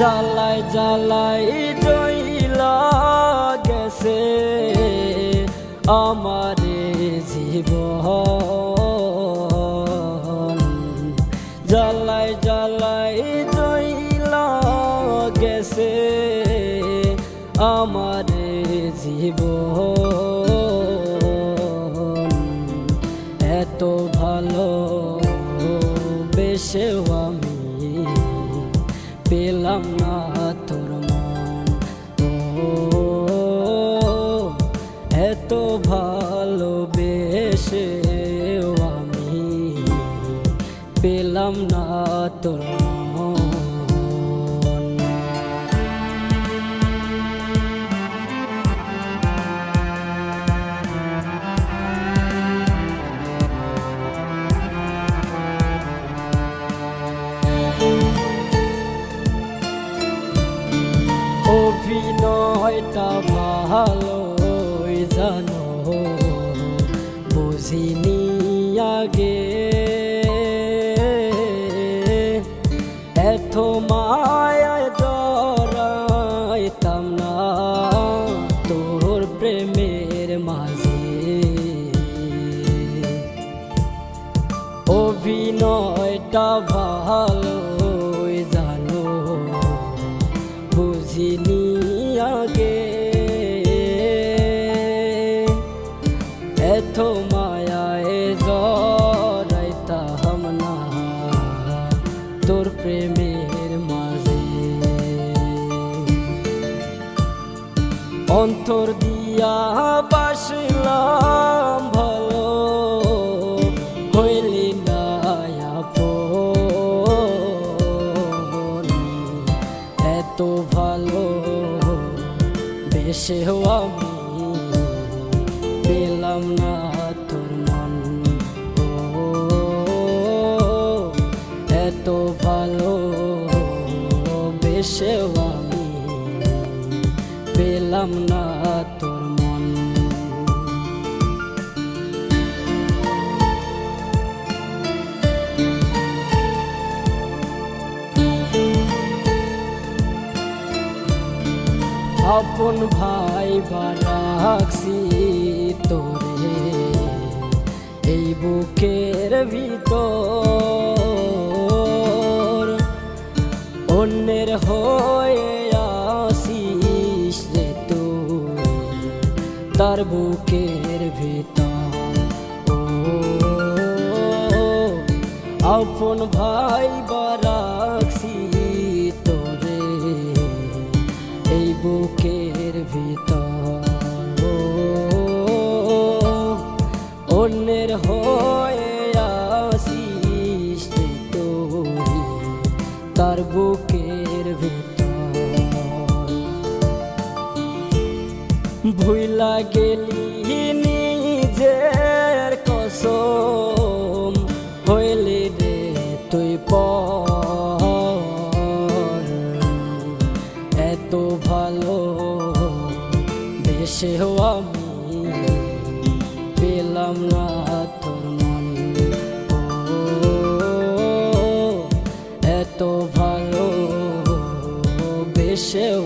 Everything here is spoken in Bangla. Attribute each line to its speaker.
Speaker 1: জ্বালায় জ্বালায় জইলা গেছে আমারে জীবন। জ্বালায় জ্বালায় জইলা গেছে আমারে জীবন। এত ভালো বেশেও আমি পেলাম না তোর মন। এত ভালোবেসেও আমি পেলাম না তোর মন। অভিনয়টা ভালোই জানো বুঝিনি আগে, এত মায়ায় জড়াইতাম না তোর প্রেমের মাঝে। অভিনয়টা ভালোই জানো বুঝিনি আগে, এত মায়ায় জড়াইতাম না তোর প্রেমের মাঝে। অন্তর দিয়া বাসলাম ভালো হইলি না আপন। এত ভালো বেশেও আমি পেলাম না তোর মন। এত ভালো বেশেও আমি পেলাম না তোর মন। আপন ভাই বারাকছি তোরে এই বুকের ভিতর, অন্যের হয়ে আসিস রে তুই তার বুকের ভিতর। আপন ভাই বারাকছি তোরে এই বুকের ভিতর, অন্যের হয়ে আসিস তুই তার বুকের ভিতর। ভুইলা গেলি নিজের কসম হইলি রে তুই পর। এত ভালো বেশেও আমি পেলাম না তোর মন। এত ভালো বেশেও